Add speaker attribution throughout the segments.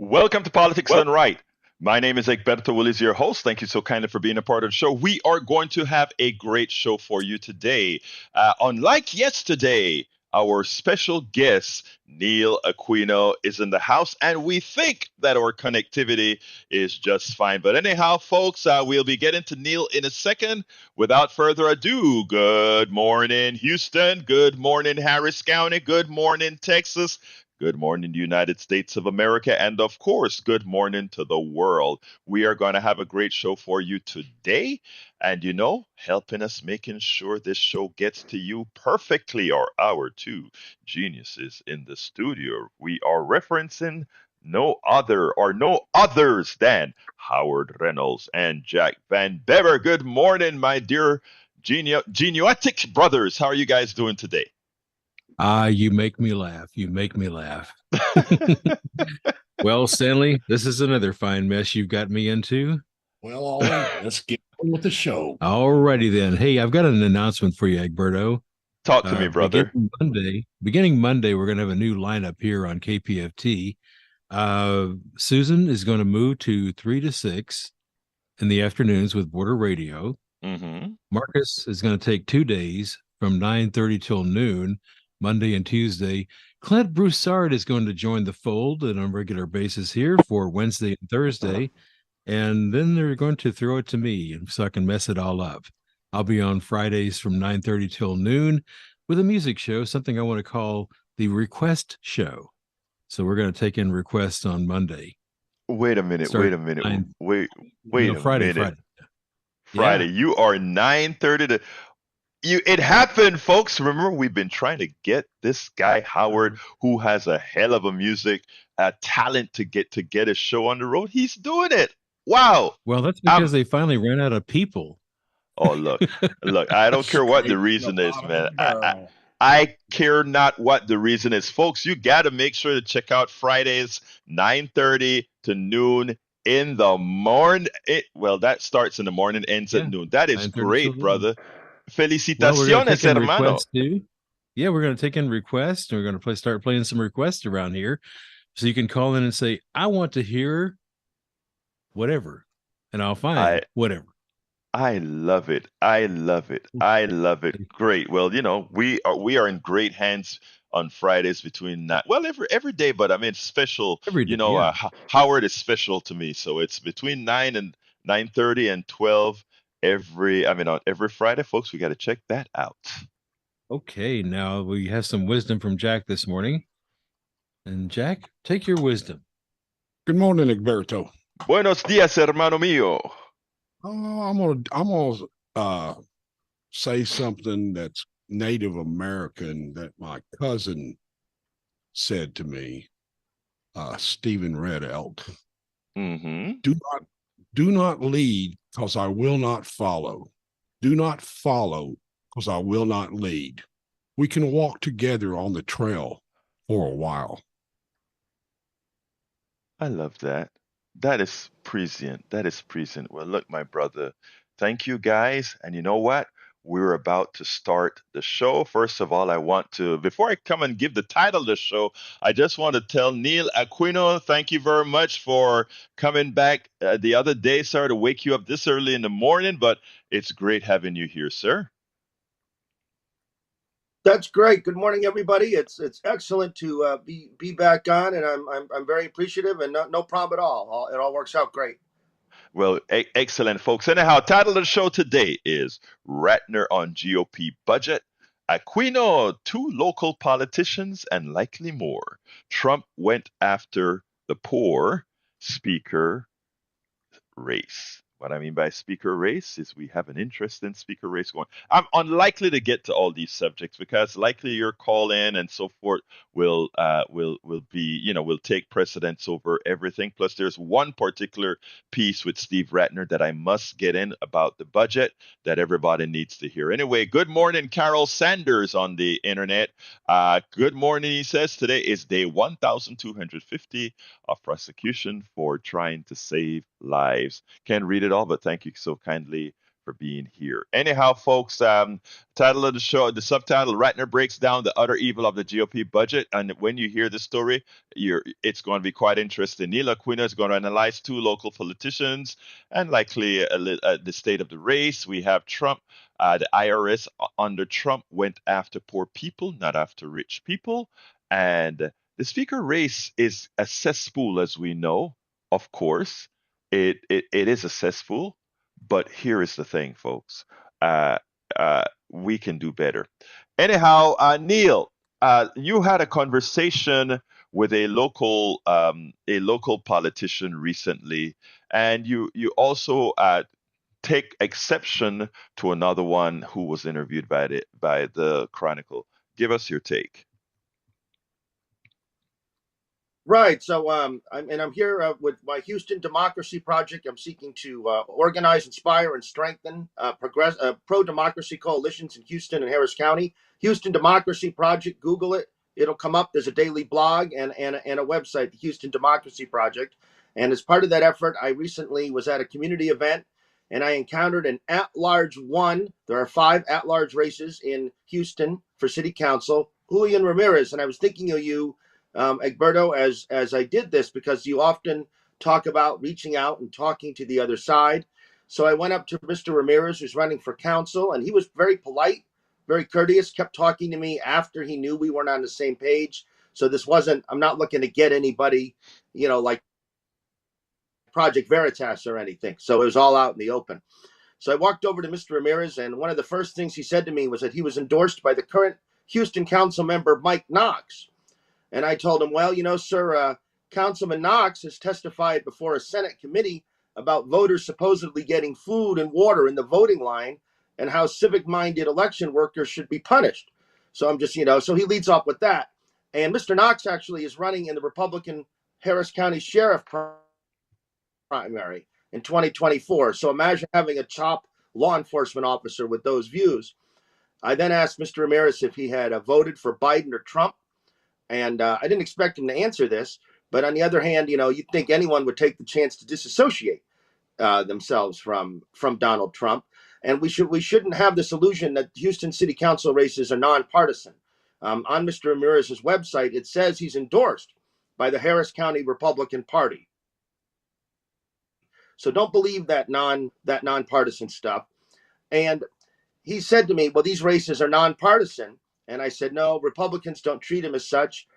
Speaker 1: Welcome to Politics
Speaker 2: Well,
Speaker 1: Done Right. My name is Egberto Willis, your host. Thank you so kindly for being a part of the show. We are going to have a great show for you today. Unlike yesterday, our special guest, Neil Aquino, is in the house, and we think that our connectivity is just fine. But anyhow, folks, we'll be getting to Neil in a second. Without further ado, good morning, Houston. Good morning, Harris County. Good morning, Texas. Good morning, United States of America, and of course, good morning to the world. We are going to have a great show for you today. And helping us making sure this show gets to you perfectly are our two geniuses in the studio. We are referencing no other or no others than Howard Reynolds and Jack Van Bever. Good morning, my dear Geniotic brothers. How are you guys doing today?
Speaker 3: You make me laugh. You make me laugh. Well, Stanley, this is another fine mess you've got me into.
Speaker 2: well, Ollie, let's get on with the show.
Speaker 3: Alrighty then. Hey, I've got an announcement for you, Egberto.
Speaker 1: Talk to me, brother.
Speaker 3: Beginning Monday, we're going to have a new lineup here on KPFT. Susan is going to move to 3 to 6 in the afternoons with Border Radio.
Speaker 1: Mm-hmm.
Speaker 3: Marcus is going to take 2 days from 9:30 till noon, Monday and Tuesday. Clint Broussard is going to join the fold on a regular basis here for Wednesday and Thursday. And then they're going to throw it to me so I can mess it all up. I'll be on Fridays from 9:30 till noon with a music show, something I want to call the Request Show. So we're going to take in requests on Monday.
Speaker 1: Wait a minute.
Speaker 3: Start
Speaker 1: Wait a minute.
Speaker 3: nine-
Speaker 1: Wait
Speaker 3: No,
Speaker 1: a
Speaker 3: Friday,
Speaker 1: minute.
Speaker 3: Friday.
Speaker 1: Friday.
Speaker 3: Yeah.
Speaker 1: You are 9:30 to you. It happened, folks. Remember, we've been trying to get this guy Howard, who has a hell of a music talent, to get a show on the road. He's doing it. Wow.
Speaker 3: Well, that's
Speaker 1: I'm.
Speaker 3: because they finally ran out of people.
Speaker 1: Oh, look. I don't care what the
Speaker 2: Straight
Speaker 1: reason
Speaker 2: from the
Speaker 1: is,
Speaker 2: bottom
Speaker 1: man.
Speaker 2: of the barrel.
Speaker 1: I care not what the reason is, folks. You got to make sure to check out Fridays 9:30 to noon in the morning. Well, that starts in the morning, ends at
Speaker 3: Yeah,
Speaker 1: noon. That is
Speaker 3: 9:30 till
Speaker 1: great,
Speaker 3: noon.
Speaker 1: brother.
Speaker 3: Well, we're going to
Speaker 1: Felicitaciones,
Speaker 3: take in
Speaker 1: hermano.
Speaker 3: requests too. Yeah, we're going to take in requests, and we're going to start playing some requests around here. So you can call in and say, "I want to hear whatever," and I'll find
Speaker 1: I
Speaker 3: whatever.
Speaker 1: I love it. I love it. I love it. Great. Well, we are in great hands on Fridays between that. Well, every day, but I mean special.
Speaker 3: Every day. Yeah.
Speaker 1: Howard is special to me, so it's between 9:30 and 12 on every Friday, folks. We got to check that out.
Speaker 3: Okay. Now we have some wisdom from Jack this morning, and Jack, take your wisdom.
Speaker 2: Good morning, Egberto.
Speaker 1: Buenos días, hermano mío.
Speaker 2: I'm gonna say something that's Native American that my cousin said to me, Stephen Red Elk.
Speaker 1: Mm-hmm.
Speaker 2: Do not lead, because I will not follow. Do not follow, because I will not lead. We can walk together on the trail for a while.
Speaker 1: I love that. That is prescient. That is prescient. Well, look, my brother, thank you guys. And you know what? We're about to start the show. First of all, before I come and give the title of the show, I just want to tell Neil Aquino, thank you very much for coming back the other day. Sorry to wake you up this early in the morning, but it's great having you here, sir.
Speaker 4: That's great. Good morning, everybody. It's excellent to be back on, and I'm very appreciative, and no problem at all. It all works out great.
Speaker 1: Well, excellent, folks. Anyhow, title of the show today is Rattner on GOP budget, Aquino, two local politicians, and likely more. Trump went after the poor speaker race. What I mean by speaker race is we have an interesting speaker race going. I'm unlikely to get to all these subjects because likely your call in and so forth will be will take precedence over everything. Plus, there's one particular piece with Steve Rattner that I must get in about the budget that everybody needs to hear. Anyway, good morning, Carol Sanders on the internet. Good morning, he says. Today is day 1,250 of prosecution for trying to save lives. Can't read it all, but thank you so kindly for being here. Anyhow, folks, title of the show, the subtitle, Rattner breaks down the utter evil of the GOP budget. And when you hear this story, it's going to be quite interesting. Neil Aquino is going to analyze two local politicians and likely the state of the race. We have Trump. The IRS under Trump went after poor people, not after rich people. And the speaker race is a cesspool, as we know, of course. It is a cesspool, but here is the thing, folks. Uh, we can do better. Anyhow, Neil, you had a conversation with a local politician recently, and you also take exception to another one who was interviewed by the Chronicle. Give us your take.
Speaker 4: Right. So I'm here with my Houston Democracy Project. I'm seeking to organize, inspire, and strengthen pro-democracy coalitions in Houston and Harris County. Houston Democracy Project. Google it. It'll come up. There's a daily blog and a website, the Houston Democracy Project. And as part of that effort, I recently was at a community event and I encountered an at-large one. There are 5 at-large races in Houston for city council. Julian Ramirez. And I was thinking of you, Egberto, as I did this, because you often talk about reaching out and talking to the other side. So I went up to Mr. Ramirez, who's running for council, and he was very polite, very courteous, kept talking to me after he knew we weren't on the same page. So this wasn't, I'm not looking to get anybody, like Project Veritas or anything. So it was all out in the open. So I walked over to Mr. Ramirez, and one of the first things he said to me was that he was endorsed by the current Houston council member, Mike Knox. And I told him, well, sir, Councilman Knox has testified before a Senate committee about voters supposedly getting food and water in the voting line and how civic-minded election workers should be punished. So I'm just, so he leads off with that. And Mr. Knox actually is running in the Republican Harris County Sheriff primary in 2024. So imagine having a top law enforcement officer with those views. I then asked Mr. Ramirez if he had voted for Biden or Trump. And I didn't expect him to answer this. But on the other hand, you'd think anyone would take the chance to disassociate themselves from Donald Trump. And we shouldn't have this illusion that Houston City Council races are nonpartisan. On Mr. Ramirez's website, it says he's endorsed by the Harris County Republican Party. So don't believe that nonpartisan stuff. And he said to me, well, these races are nonpartisan. And I said, no, Republicans don't treat him as such.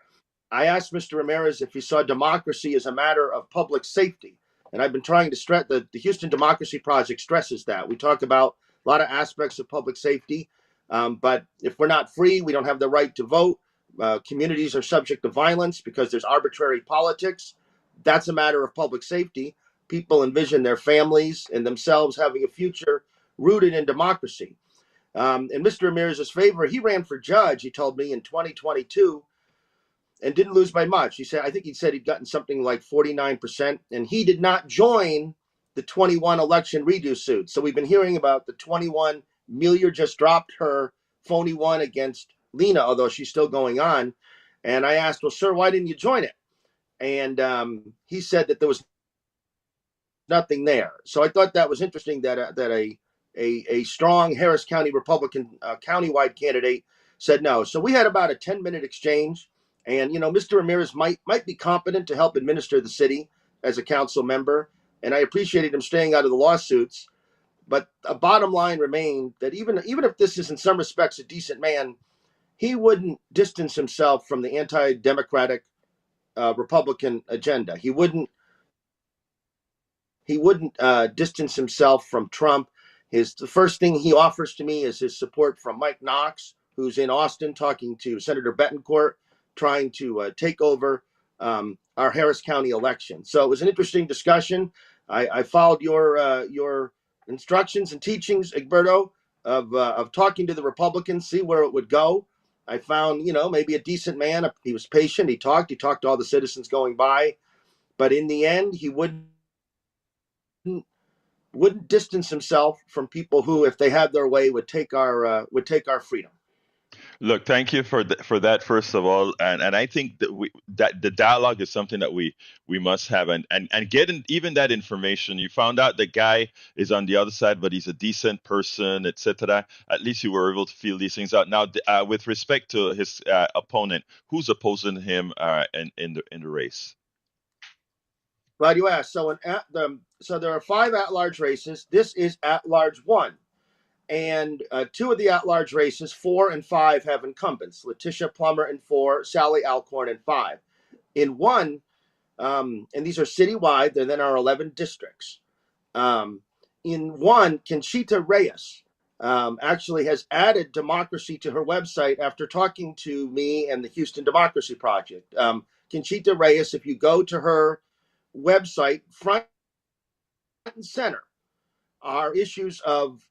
Speaker 4: I asked Mr. Ramirez if he saw democracy as a matter of public safety. And I've been trying to stress the Houston Democracy Project stresses that. We talk about a lot of aspects of public safety. But if we're not free, we don't have the right to vote. Communities are subject to violence because there's arbitrary politics. That's a matter of public safety. People envision their families and themselves having a future rooted in democracy. In Mr. Ramirez's favor, he ran for judge, he told me, in 2022 and didn't lose by much. I think he said he'd gotten something like 49%, and he did not join the 21 election redo suit. So we've been hearing about the 21. Mueller just dropped her phony one against Lena, although she's still going on. And I asked, well, sir, why didn't you join it? And he said that there was nothing there. So I thought that was interesting that a strong Harris County Republican countywide candidate said no. So we had about a 10-minute exchange. And, Mr. Ramirez might be competent to help administer the city as a council member. And I appreciated him staying out of the lawsuits. But a bottom line remained that even if this is in some respects a decent man, he wouldn't distance himself from the anti-democratic Republican agenda. He wouldn't distance himself from Trump. The first thing he offers to me is his support from Mike Knox, who's in Austin talking to Senator Betancourt, trying to take over our Harris County election. So it was an interesting discussion. I followed your instructions and teachings, Egberto, of talking to the Republicans, see where it would go. I found, maybe a decent man. He was patient. He talked to all the citizens going by. But in the end, he wouldn't distance himself from people who, if they had their way, would take our freedom.
Speaker 1: Look, thank you for that first of all, and I think that the dialogue is something that we must have, and getting even that information. You found out the guy is on the other side, but he's a decent person, etc. At least you were able to feel these things out. Now, with respect to his opponent, who's opposing him in the race?
Speaker 4: Glad you asked. So there are 5 at-large races. This is at-large 1. And 2 of the at-large races, 4 and 5, have incumbents: Letitia Plummer in 4, Sally Alcorn in 5. In 1, and these are citywide, there then are 11 districts. In 1, Conchita Reyes actually has added democracy to her website after talking to me and the Houston Democracy Project. Conchita Reyes, if you go to her website, front and center are issues of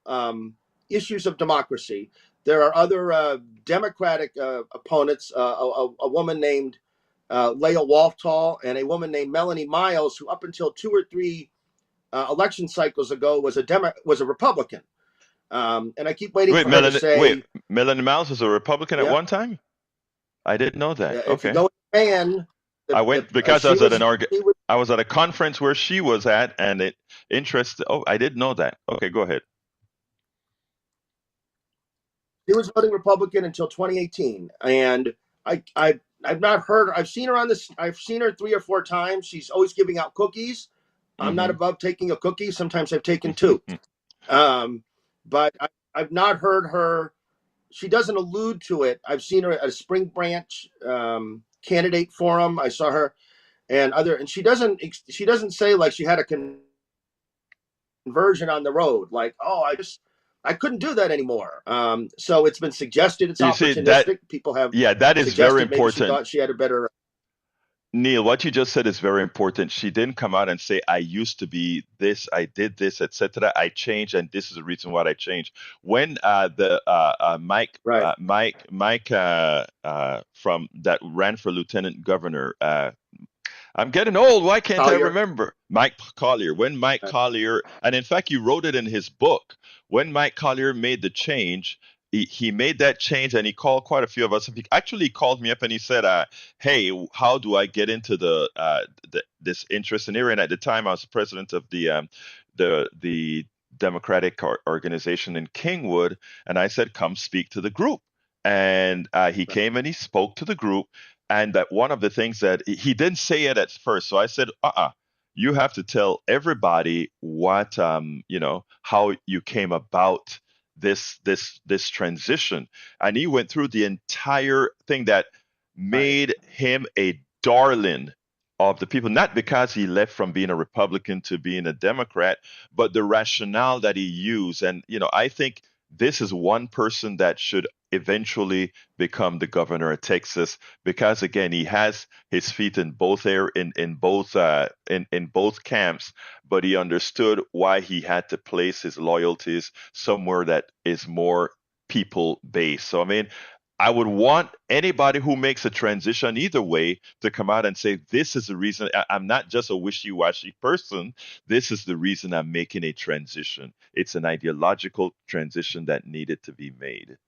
Speaker 4: democracy. There are other Democratic opponents, a woman named Leah Waltall and a woman named Melanie Miles, who up until 2 or 3 election cycles ago was a Republican. And I keep waiting for her to say.
Speaker 1: Melanie Miles was a Republican at one time? I didn't know that.
Speaker 4: If
Speaker 1: Okay.
Speaker 4: you go to Japan,
Speaker 1: I went because I was at a conference where she was at, and it interested. Oh, I didn't know that. Okay, go ahead.
Speaker 4: She was voting Republican until 2018, and I've not heard her. I've seen her on this. I've seen her 3 or 4 times. She's always giving out cookies. I'm not above taking a cookie. Sometimes I've taken 2. But I've not heard her. She doesn't allude to it. I've seen her at a Spring Branch candidate forum. I saw her and she doesn't say like she had a conversion on the road. Like, oh, I couldn't do that anymore. So it's been suggested it's opportunistic. People have
Speaker 1: that is very important.
Speaker 4: Maybe she thought she had a better.
Speaker 1: Neil, what you just said is very important. She didn't come out and say, I used to be this, I did this, etc. I changed, and this is the reason why I changed. When Mike from that ran for lieutenant governor, I'm getting old. Why can't I remember? Mike Collier. When Mike Collier, and in fact, you wrote it in his book, when Mike Collier made the change, he made that change, and he called quite a few of us. He actually called me up and he said, hey, how do I get into this interest in area? And at the time, I was president of the Democratic organization in Kingwood, and I said, come speak to the group. And he came and he spoke to the group. And that one of the things that he didn't say it at first. So I said, you have to tell everybody what, how you came about this transition. And he went through the entire thing that made him a darling of the people, not because he left from being a Republican to being a Democrat, but the rationale that he used. And, I think this is one person that should eventually become the governor of Texas, because again, he has his feet in both both camps, but he understood why he had to place his loyalties somewhere that is more people based. So I mean, I would want anybody who makes a transition either way to come out and say, this is the reason. I'm not just a wishy-washy person. This is the reason I'm making a transition. It's an ideological transition that needed to be made.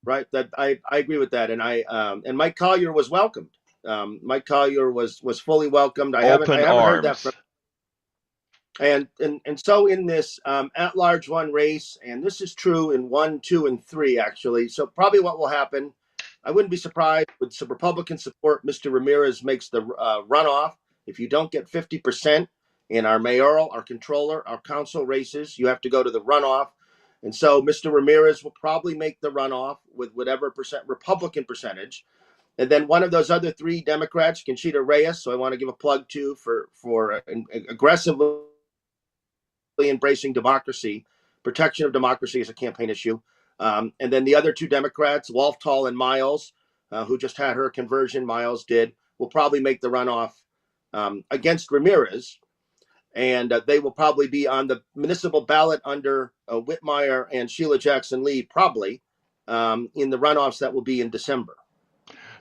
Speaker 4: Right. That I agree with that. And and Mike Collier was welcomed. Mike Collier was fully welcomed. I haven't heard that from. And so in this at-large 1 race, and this is true in 1, 2, and 3, actually. So probably what will happen, I wouldn't be surprised with some Republican support, Mr. Ramirez makes the runoff. If you don't get 50% in our mayoral, our controller, our council races, you have to go to the runoff. And so Mr. Ramirez will probably make the runoff with whatever Republican percentage. And then one of those other 3 Democrats, Conchita Reyes, so I want to give a plug to for aggressively embracing democracy. Protection of democracy is a campaign issue. And then the other 2 Democrats, Waltall and Miles, who just had her conversion, Miles did, will probably make the runoff against Ramirez. And they will probably be on the municipal ballot under Whitmire and Sheila Jackson Lee, probably in the runoffs that will be in December.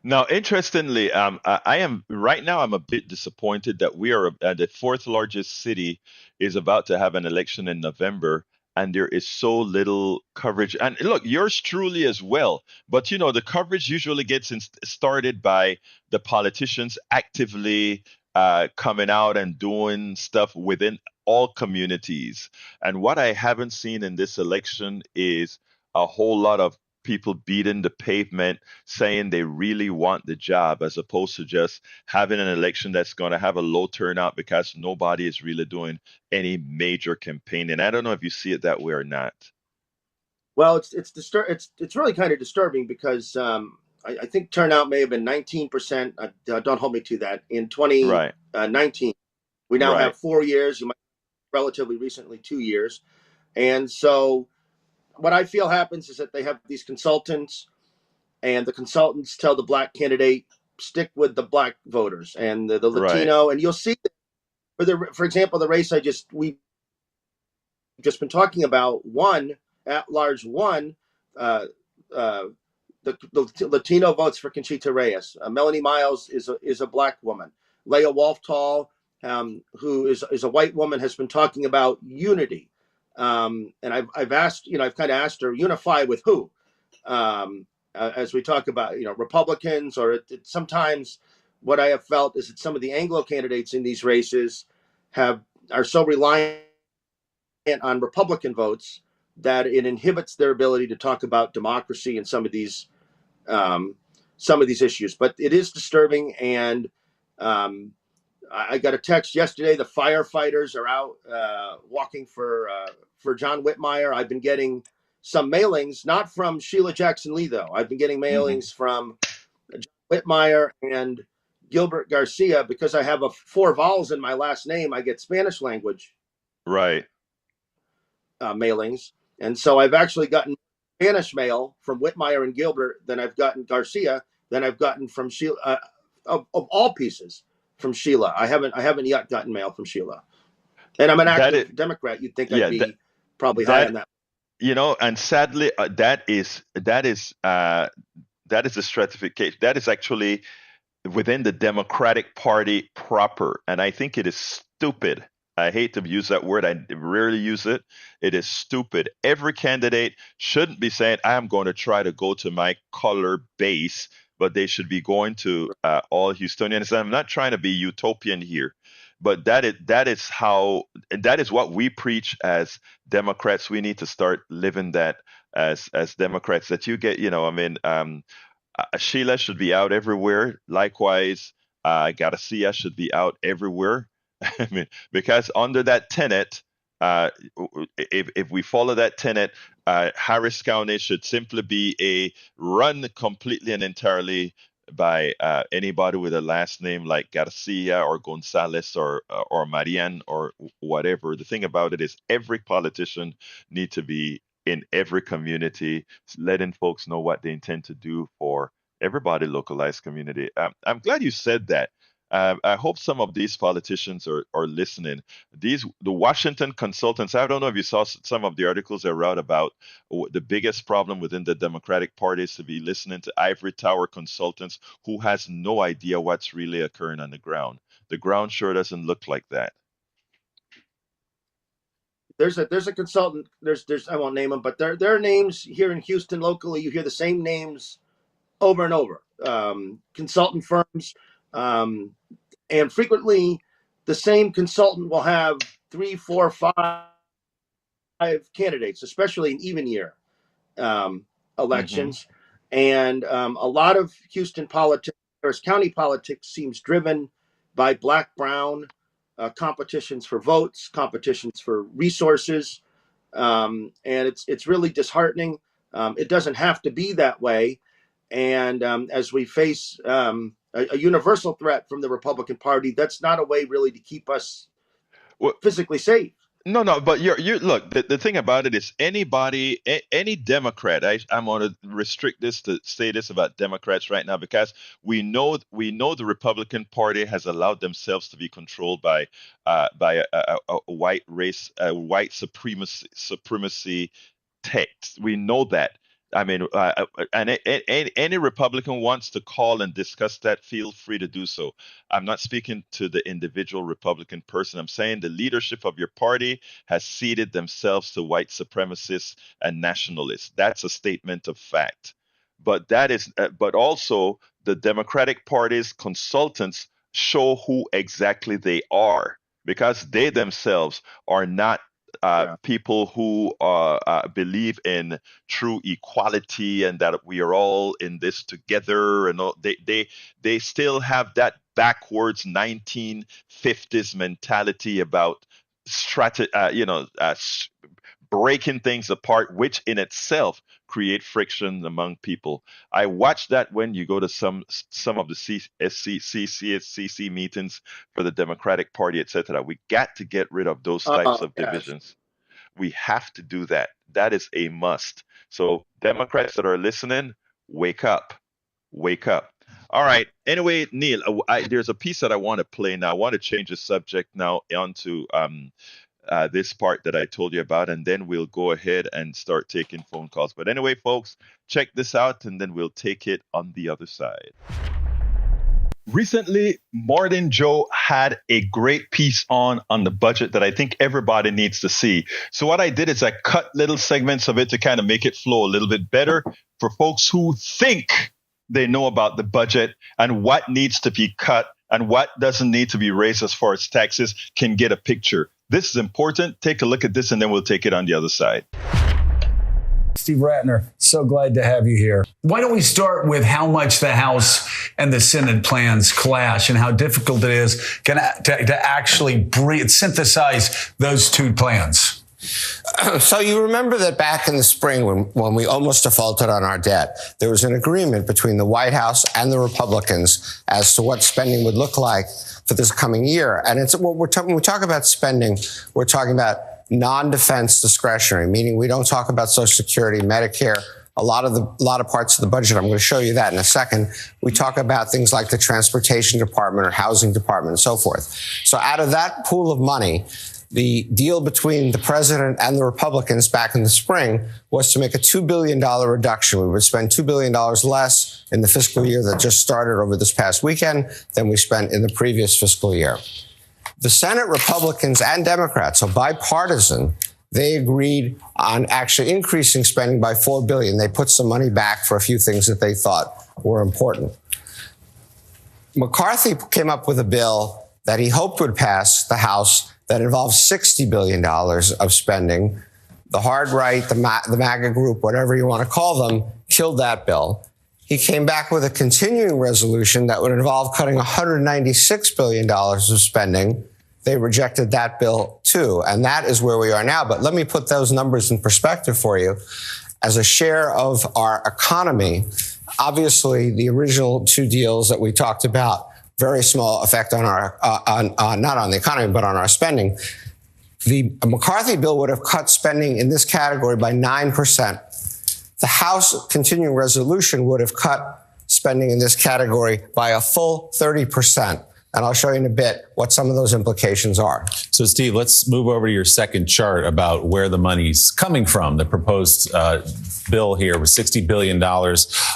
Speaker 1: Now, interestingly, I'm a bit disappointed that we are the 4th largest city is about to have an election in November, and there is so little coverage. And look, yours truly as well. But the coverage usually gets started by the politicians actively coming out and doing stuff within all communities. And what I haven't seen in this election is a whole lot of people beating the pavement saying they really want the job, as opposed to just having an election that's going to have a low turnout because nobody is really doing any major campaigning. I don't know if you see it that way or not.
Speaker 4: Well, it's really kind of disturbing because I think turnout may have been 19%. Don't hold me to that. In
Speaker 1: Right,
Speaker 4: 2019, we now
Speaker 1: right,
Speaker 4: have 4 years. You might relatively recently 2 years, and so what I feel happens is that they have these consultants, and the consultants tell the black candidate stick with the black voters and the
Speaker 1: right.
Speaker 4: Latino, and you'll see for example, the race we've just been talking about, one at large, uh, uh, the Latino votes for Conchita Reyes. Melanie Miles is a black woman. Leah Wolftall, who is a white woman, has been talking about unity. And I've asked, I've kind of asked her, unify with who? As we talk about, Republicans, or sometimes what I have felt is that some of the Anglo candidates in these races are so reliant on Republican votes that it inhibits their ability to talk about democracy and um, some of these issues. But it is disturbing, and I got a text yesterday. The firefighters are out walking for John Whitmire. I've been getting some mailings, not from Sheila Jackson Lee, though. I've been getting
Speaker 1: Hmm.
Speaker 4: mailings from John Whitmire and Gilbert Garcia, because I have 4 vowels in my last name. I get Spanish language
Speaker 1: Right.
Speaker 4: mailings, and so I've actually gotten Spanish mail from Whitmire and Gilbert than I've gotten Garcia, than I've gotten from Sheila. Of all pieces, from Sheila, I haven't yet gotten mail from Sheila, and I'm an
Speaker 1: That is,
Speaker 4: active Democrat. You'd think I'd
Speaker 1: yeah,
Speaker 4: be probably high on
Speaker 1: that
Speaker 4: that.
Speaker 1: and sadly, that is a stratification. That is actually within the Democratic Party proper. And I think it is stupid. I hate to use that word. I rarely use it. It is stupid. Every candidate shouldn't be saying, I'm going to try to go to my color base, but they should be going to all Houstonians. And I'm not trying to be utopian here, but that is what we preach as Democrats. We need to start living that as Democrats, that you get, Sheila should be out everywhere. Likewise, Garcia should be out everywhere. I mean, because under that tenet, if we follow that tenet, Harris County should simply be a run completely and entirely by anybody with a last name like Garcia or Gonzalez or Marian or whatever. The thing about it is, every politician need to be in every community, letting folks know what they intend to do for everybody localized community. I'm glad you said that. I hope some of these politicians are listening. The Washington consultants. I don't know if you saw some of the articles I wrote about the biggest problem within the Democratic Party is to be listening to ivory tower consultants who has no idea what's really occurring on the ground. The ground sure doesn't look like that.
Speaker 4: There's a consultant. There's I won't name them, but there are names here in Houston locally. You hear the same names over and over. Consultant firms, um, and frequently the same consultant will have 3, 4, 5 candidates, especially in even year
Speaker 1: Hmm.
Speaker 4: elections. And a lot of Houston politics, Harris County politics, seems driven by black brown competitions for votes, competitions for resources, and it's really disheartening. It doesn't have to be that way, and as we face a universal threat from the Republican Party, that's not a way really to keep us
Speaker 1: Well,
Speaker 4: physically safe.
Speaker 1: no, no, but you look. The thing about it is, any Democrat. I'm going to restrict this to say this about Democrats right now, because we know the Republican Party has allowed themselves to be controlled by a white race, a white supremacy text. We know that. I mean, and any Republican wants to call and discuss that, feel free to do so. I'm not speaking to the individual Republican person. I'm saying the leadership of your party has ceded themselves to white supremacists and nationalists. That's a statement of fact. But also the Democratic Party's consultants show who exactly they are, because they themselves are not people who believe in true equality and that we are all in this together. And all, they still have that backwards 1950s mentality about breaking things apart, which in itself create friction among people. I watch that when you go to some of the CCC meetings for the Democratic Party, etc. We got to get rid of those types of divisions. We have to do that. That is a must. So Democrats that are listening, wake up. Wake up. All right. Anyway, Neil, there's a piece that I want to play now. I want to change the subject now onto this part that I told you about, and then we'll go ahead and start taking phone calls. But anyway, folks, check this out, and then we'll take it on the other side. Recently, Martin Joe had a great piece on the budget that I think everybody needs to see. So what I did is I cut little segments of it to kind of make it flow a little bit better for folks who think they know about the budget and what needs to be cut and what doesn't need to be raised as far as taxes can get a picture. This is important. Take a look at this, and then we'll take it on the other side.
Speaker 5: Steve Rattner, so glad to have you here. Why don't we start with how much the House and the Senate plans clash and how difficult it is to actually synthesize those two plans?
Speaker 6: So you remember that back in the spring when we almost defaulted on our debt, there was an agreement between the White House and the Republicans as to what spending would look like for this coming year. And it's when we talk about spending, we're talking about non-defense discretionary, meaning we don't talk about Social Security, Medicare, a lot of parts of the budget. I'm going to show you that in a second. We talk about things like the Transportation Department or Housing Department and so forth. So out of that pool of money, the deal between the president and the Republicans back in the spring was to make a $2 billion reduction. We would spend $2 billion less in the fiscal year that just started over this past weekend than we spent in the previous fiscal year. The Senate Republicans and Democrats, so bipartisan, they agreed on actually increasing spending by $4 billion. They put some money back for a few things that they thought were important. McCarthy came up with a bill that he hoped would pass the House that involves $60 billion of spending. The hard right, the MAGA group, whatever you want to call them, killed that bill. He came back with a continuing resolution that would involve cutting $196 billion of spending. They rejected that bill too. And that is where we are now. But let me put those numbers in perspective for you. As a share of our economy, obviously the original two deals that we talked about, very small effect on our, not on the economy, but on our spending. The McCarthy bill would have cut spending in this category by 9%. The House continuing resolution would have cut spending in this category by a full 30%. And I'll show you in a bit what some of those implications are.
Speaker 7: So, Steve, let's move over to your second chart about where the money's coming from. The proposed bill here was $60 billion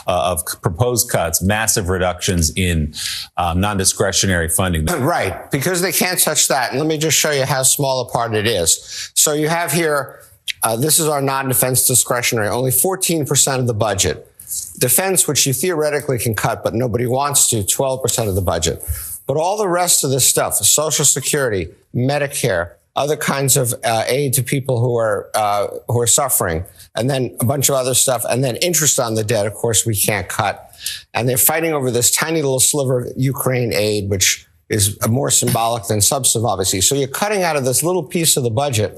Speaker 7: of proposed cuts, massive reductions in non-discretionary funding.
Speaker 6: Right, because they can't touch that. And let me just show you how small a part it is. So you have here, this is our non-defense discretionary, only 14% of the budget. Defense, which you theoretically can cut, but nobody wants to, 12% of the budget. But all the rest of this stuff, Social Security, Medicare, other kinds of aid to people who are suffering, and then a bunch of other stuff, and then interest on the debt, of course, we can't cut. And they're fighting over this tiny little sliver of Ukraine aid, which is more symbolic than substantive, obviously. So you're cutting out of this little piece of the budget.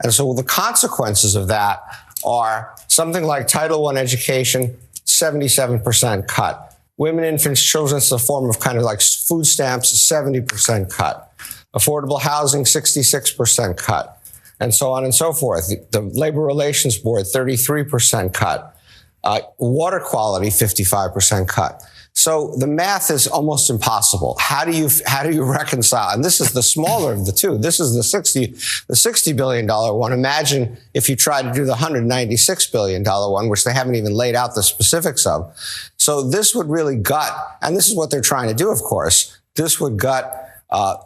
Speaker 6: And so the consequences of that are something like Title I education, 77% cut. Women, infants, children, it's a form of kind of like food stamps, 70% cut. Affordable housing, 66% cut. And so on and so forth. The Labor Relations Board, 33% cut. Water quality, 55% cut. So the math is almost impossible. How do you reconcile? And this is the smaller of the two. This is the $60 billion one. Imagine if you try to do the $196 billion one, which they haven't even laid out the specifics of. So this would really gut, and this is what they're trying to do, of course. This would gut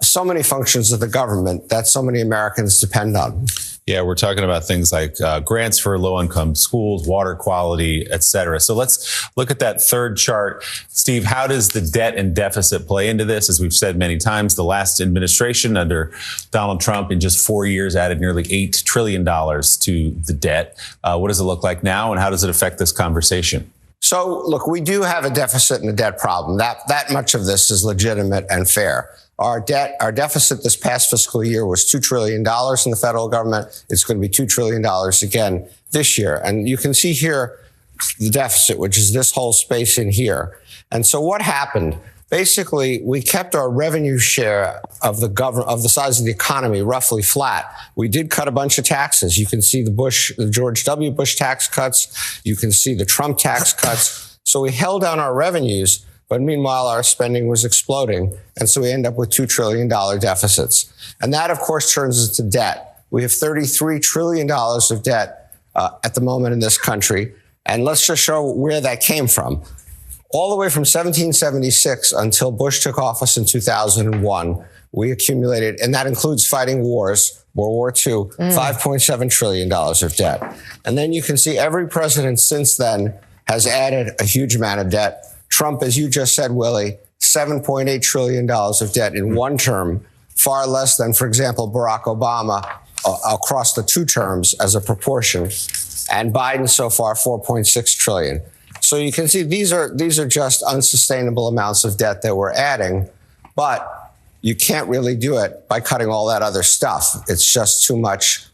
Speaker 6: so many functions of the government that so many Americans depend on.
Speaker 7: Yeah, we're talking about things like grants for low-income schools, water quality, et cetera. So let's look at that third chart. Steve, how does the debt and deficit play into this? As we've said many times, the last administration under Donald Trump in just 4 years added nearly $8 trillion to the debt. What does it look like now, and how does it affect this conversation?
Speaker 6: So, look, we do have a deficit and a debt problem. That much of this is legitimate and fair. Our deficit this past fiscal year was $2 trillion in the federal government. It's going to be $2 trillion again this year. And you can see here the deficit, which is this whole space in here. And so what happened? Basically, we kept our revenue share of the size of the economy roughly flat. We did cut a bunch of taxes. You can see the George W. Bush tax cuts. You can see the Trump tax cuts. So we held down our revenues, but meanwhile, our spending was exploding. And so we end up with $2 trillion deficits. And that, of course, turns into debt. We have $33 trillion of debt at the moment in this country. And let's just show where that came from. All the way from 1776 until Bush took office in 2001, we accumulated, and that includes fighting wars, World War II, $5.7 trillion of debt. And then you can see every president since then has added a huge amount of debt. Trump, as you just said, Willie, $7.8 trillion of debt in one term, far less than, for example, Barack Obama across the two terms as a proportion. And Biden so far, $4.6 trillion. So you can see these are just unsustainable amounts of debt that we're adding, but you can't really do it by cutting all that other stuff. It's just too much.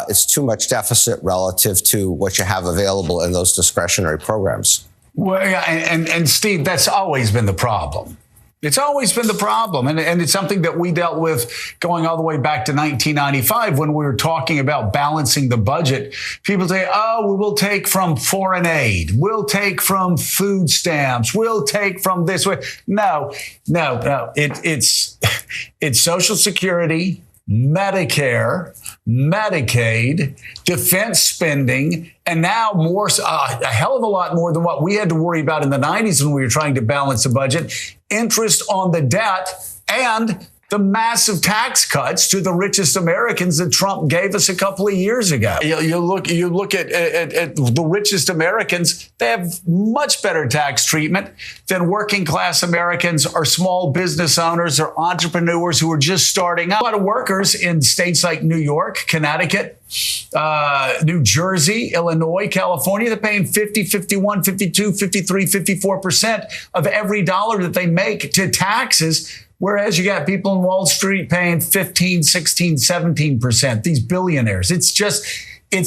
Speaker 6: It's too much deficit relative to what you have available in those discretionary programs.
Speaker 5: Well, yeah, and Steve, that's always been the problem. It's always been the problem. And it's something that we dealt with going all the way back to 1995 when we were talking about balancing the budget. People say, oh, we will take from foreign aid. We'll take from food stamps. We'll take from this way. No. It's Social Security, Medicare, Medicaid, defense spending, and now more, a hell of a lot more than what we had to worry about in the 90s when we were trying to balance the budget, interest on the debt, and the massive tax cuts to the richest Americans that Trump gave us a couple of years ago. You look at the richest Americans, they have much better tax treatment than working class Americans or small business owners or entrepreneurs who are just starting out. A lot of workers in states like New York, Connecticut, New Jersey, Illinois, California, they're paying 50, 51, 52, 53, 54% of every dollar that they make to taxes. Whereas you got people in Wall Street paying 15, 16, 17%, these billionaires. It's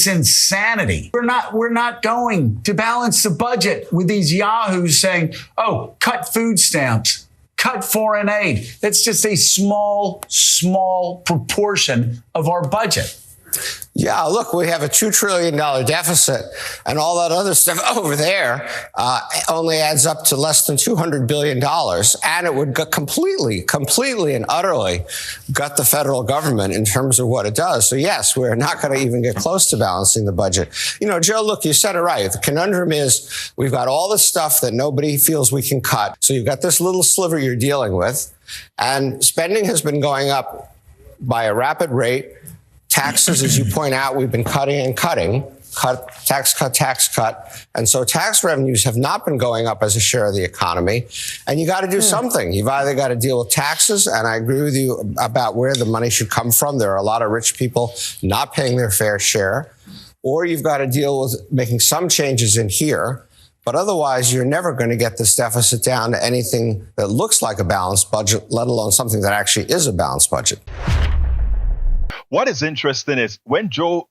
Speaker 5: insanity. We're not going to balance the budget with these yahoos saying, oh, cut food stamps, cut foreign aid. That's just a small proportion of our budget.
Speaker 6: Yeah, look, we have a $2 trillion deficit, and all that other stuff over there only adds up to less than $200 billion, and it would completely and utterly gut the federal government in terms of what it does. So, yes, we're not going to even get close to balancing the budget. You know, Joe, look, you said it right. The conundrum is we've got all this stuff that nobody feels we can cut. So you've got this little sliver you're dealing with, and spending has been going up by a rapid rate. Taxes, as you point out, we've been cutting and cutting, tax cut. And so tax revenues have not been going up as a share of the economy. And you got to do something. You've either got to deal with taxes, and I agree with you about where the money should come from. There are a lot of rich people not paying their fair share. Or you've got to deal with making some changes in here. But otherwise, you're never going to get this deficit down to anything that looks like a balanced budget, let alone something that actually is a balanced budget.
Speaker 1: What is interesting is when Joe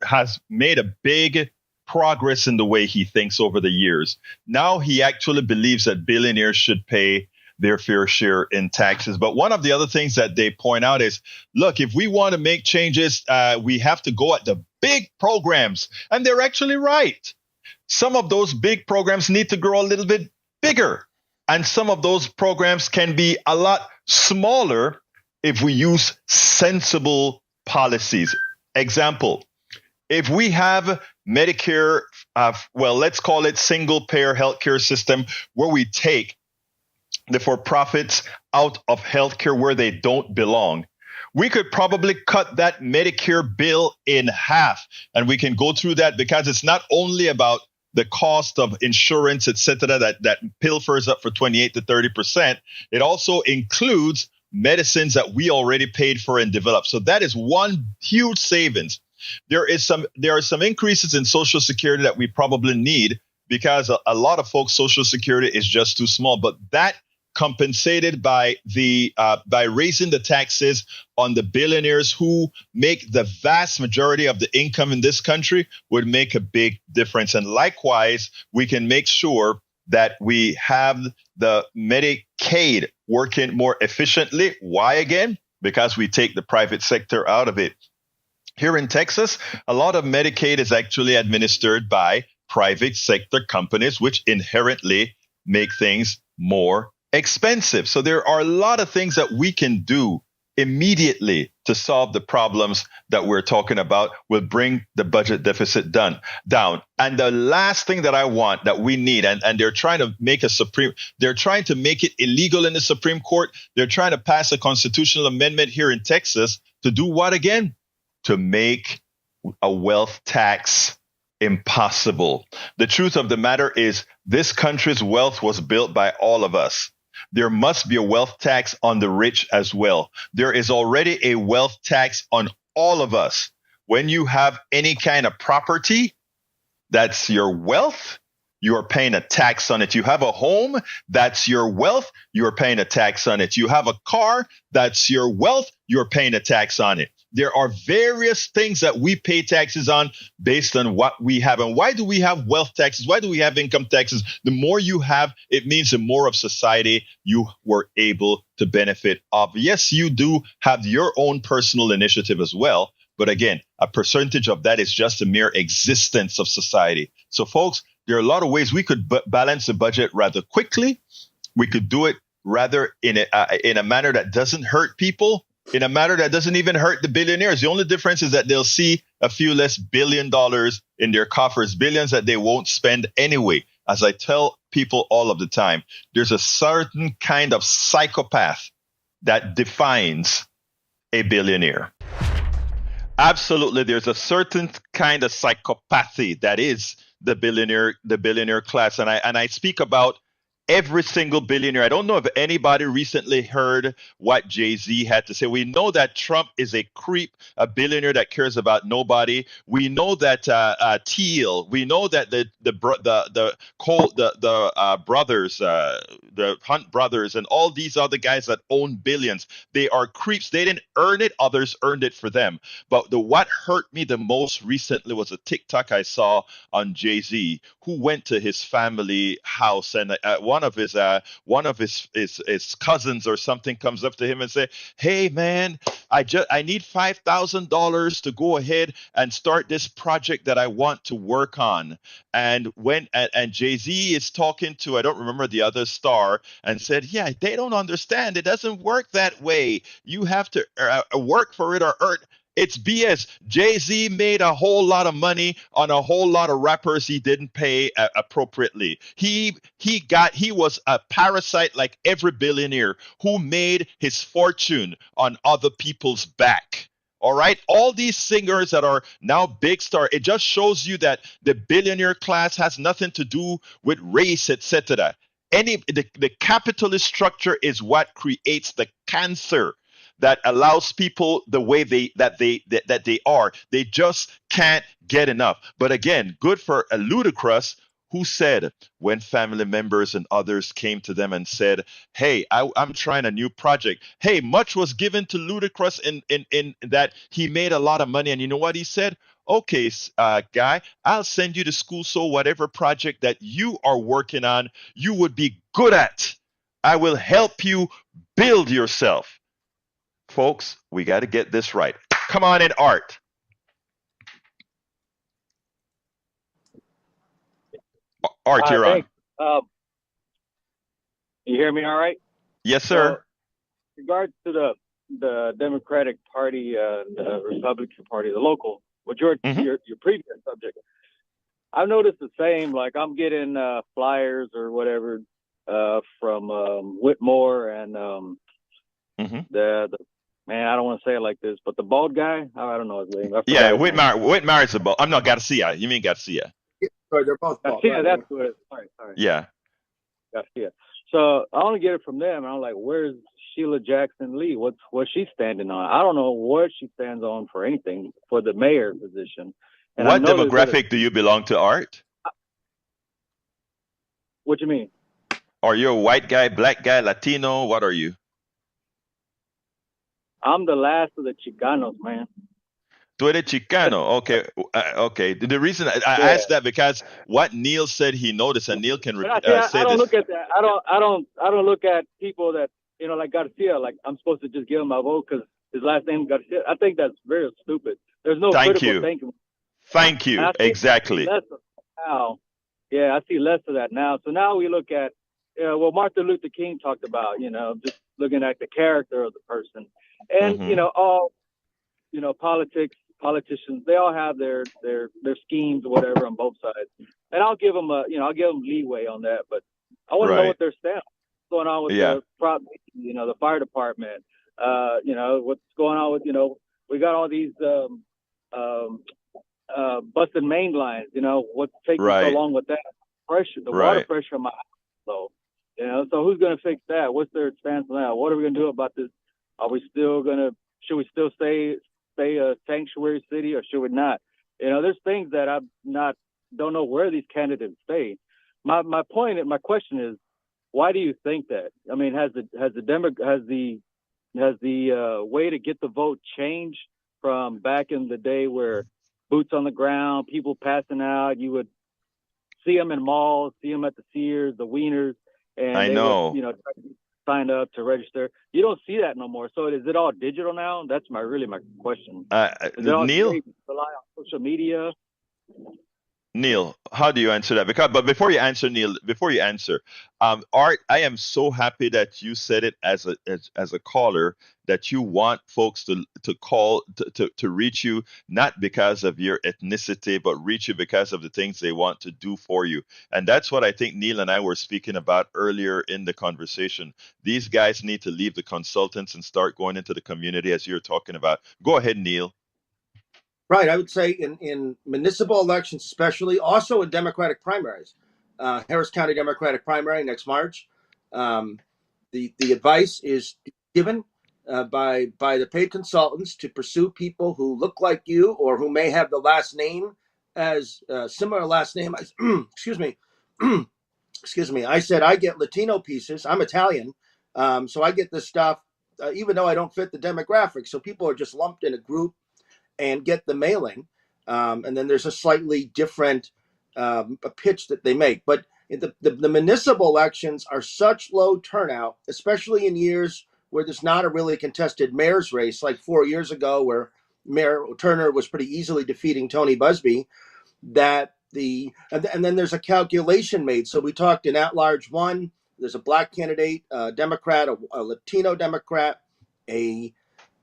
Speaker 1: has made a big progress in the way he thinks over the years. Now he actually believes that billionaires should pay their fair share in taxes. But one of the other things that they point out is, look, if we want to make changes, we have to go at the big programs. And they're actually right. Some of those big programs need to grow a little bit bigger. And some of those programs can be a lot smaller if we use sensible policies. Example, if we have Medicare, let's call it single payer healthcare system, where we take the for-profits out of healthcare where they don't belong, we could probably cut that Medicare bill in half. And we can go through that because it's not only about the cost of insurance, et cetera, that pilfers up for 28 to 30%. It also includes medicines that we already paid for and developed. So that is one huge savings. There are some increases in Social Security that we probably need because a lot of folks' Social Security is just too small. But that compensated by by raising the taxes on the billionaires who make the vast majority of the income in this country would make a big difference. And likewise, we can make sure that we have the Medicaid working more efficiently. Why again? Because we take the private sector out of it. Here in Texas, a lot of Medicaid is actually administered by private sector companies, which inherently make things more expensive. So there are a lot of things that we can do immediately to solve the problems that we're talking about, will bring the budget deficit down. And the last thing that I want that we need, and they're trying to make they're trying to make it illegal in the Supreme Court. They're trying to pass a constitutional amendment here in Texas to do what again? To make a wealth tax impossible. The truth of the matter is this country's wealth was built by all of us. There must be a wealth tax on the rich as well. There is already a wealth tax on all of us. When you have any kind of property, that's your wealth, you are paying a tax on it. You have a home, that's your wealth, you are paying a tax on it. You have a car, that's your wealth, you're paying a tax on it. There are various things that we pay taxes on based on what we have. And why do we have wealth taxes? Why do we have income taxes? The more you have, it means the more of society you were able to benefit of. Yes, you do have your own personal initiative as well. But again, a percentage of that is just a mere existence of society. So, folks, there are a lot of ways we could balance the budget rather quickly. We could do it rather in a manner that doesn't hurt people, in a manner that doesn't even hurt the billionaires. The only difference is that they'll see a few less $1 billion in their coffers, billions that they won't spend anyway. As I tell people all of the time, there's a certain kind of psychopath that defines a billionaire. Absolutely, there's a certain kind of psychopathy that is the billionaire class, and I speak about every single billionaire. I don't know if anybody recently heard what Jay-Z had to say. We know that Trump is a creep, a billionaire that cares about nobody. We know that Thiel. We know that the brothers, the Hunt brothers, and all these other guys that own billions. They are creeps. They didn't earn it. Others earned it for them. But what hurt me the most recently was a TikTok I saw on Jay-Z, who went to his family house, and one of his cousins or something comes up to him and say, "Hey man, I need $5,000 to go ahead and start this project that I want to work on." And Jay-Z is talking to, I don't remember the other star, and said, "Yeah, they don't understand. It doesn't work that way. You have to work for it or earn." It's BS. Jay-Z made a whole lot of money on a whole lot of rappers he didn't pay appropriately. He was a parasite like every billionaire who made his fortune on other people's back. All right. All these singers that are now big star, it just shows you that the billionaire class has nothing to do with race, etc. The capitalist structure is what creates the cancer that allows people the way they are. They just can't get enough. But again, good for a Ludacris, who said when family members and others came to them and said, "Hey, I'm trying a new project." Hey, much was given to Ludacris in that he made a lot of money. And you know what he said? "Okay, guy, I'll send you to school, so whatever project that you are working on, you would be good at. I will help you build yourself." Folks, we got to get this right. Come on in, Art. Art, you're on.
Speaker 8: You hear me all right?
Speaker 1: Yes,
Speaker 8: So,
Speaker 1: sir.
Speaker 8: in regards to the Democratic Party, the Republican Party, the local, with your previous subject, I've noticed the same. Like I'm getting flyers or whatever from Whitmore and the man. I don't want to say it like this, but the bald guy. I don't know his name. I
Speaker 1: Yeah,
Speaker 8: forgot his name.
Speaker 1: Whitmire is a ball. I'm not Garcia. You mean Garcia?
Speaker 4: Sorry, they're both bald.
Speaker 8: Garcia,
Speaker 4: Right.
Speaker 8: that's what it is. Sorry.
Speaker 1: Yeah.
Speaker 8: Garcia. So I only get it from them, and I'm like, where's Sheila Jackson Lee? What's she standing on? I don't know what she stands on for anything for the mayor position. And
Speaker 1: What demographic do you belong to, Art?
Speaker 8: What you mean?
Speaker 1: Are you a white guy, black guy, Latino? What are you?
Speaker 8: I'm the last of the Chicanos, man.
Speaker 1: Tú eres Chicano. Okay. Okay. The reason I asked that because what Neil said he noticed, and Neil can say
Speaker 8: I don't
Speaker 1: this.
Speaker 8: look at that. I don't look at people that, like Garcia, like I'm supposed to just give him my vote because his last name Garcia. I think that's very stupid. There's no critical thinking.
Speaker 1: Thank you. Exactly.
Speaker 8: Now. Yeah, I see less of that now. So now we look at, what Martin Luther King talked about, just looking at the character of the person. And, all, politicians, they all have their schemes or whatever on both sides. And I'll give them leeway on that. But I want to know what their stance, what's going on with the the fire department, what's going on with, we got all these busted main lines, what's taking so long with that pressure, the water pressure on my house. So, so who's going to fix that? What's their stance on that? What are we going to do about this? Should we still stay a sanctuary city or should we not? There's things that don't know where these candidates stay. My question is, why do you think that? I mean, has the way to get the vote changed from back in the day where boots on the ground, people passing out, you would see them in malls, see them at the Sears, the Wieners, and they would, sign up to register. You don't see that no more. So is it all digital now? That's my question.
Speaker 1: Neil,
Speaker 8: rely on social media?
Speaker 1: Neil, how do you answer that? But before you answer, Neil, Art, I am so happy that you said it as a caller that you want folks to call to reach you, not because of your ethnicity, but reach you because of the things they want to do for you. And that's what I think Neil and I were speaking about earlier in the conversation. These guys need to leave the consultants and start going into the community as you're talking about. Go ahead, Neil.
Speaker 4: Right. I would say in municipal elections, especially, also in Democratic primaries, Harris County Democratic primary next March, the advice is given by the paid consultants to pursue people who look like you or who may have the last name as similar last name. Excuse me. Excuse me. I said I get Latino pieces. I'm Italian, so I get this stuff even though I don't fit the demographic. So people are just lumped in a group and get the mailing. And then there's a slightly different a pitch that they make. But the municipal elections are such low turnout, especially in years where there's not a really contested mayor's race, like 4 years ago, where Mayor Turner was pretty easily defeating Tony Busby, that and then there's a calculation made. So we talked in at-large one, there's a black candidate, a Democrat, a Latino Democrat, a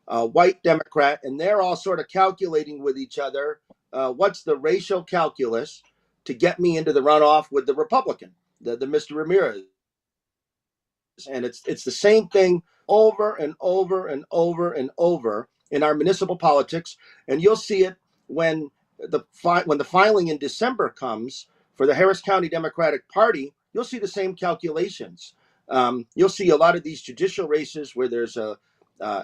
Speaker 4: white Democrat, and they're all sort of calculating with each other what's the racial calculus to get me into the runoff with the Republican, the Mr. Ramirez. And it's the same thing over and over and over and over in our municipal politics, and you'll see it when the filing in December comes for the Harris County Democratic Party. You'll see the same calculations. You'll see a lot of these judicial races where there's a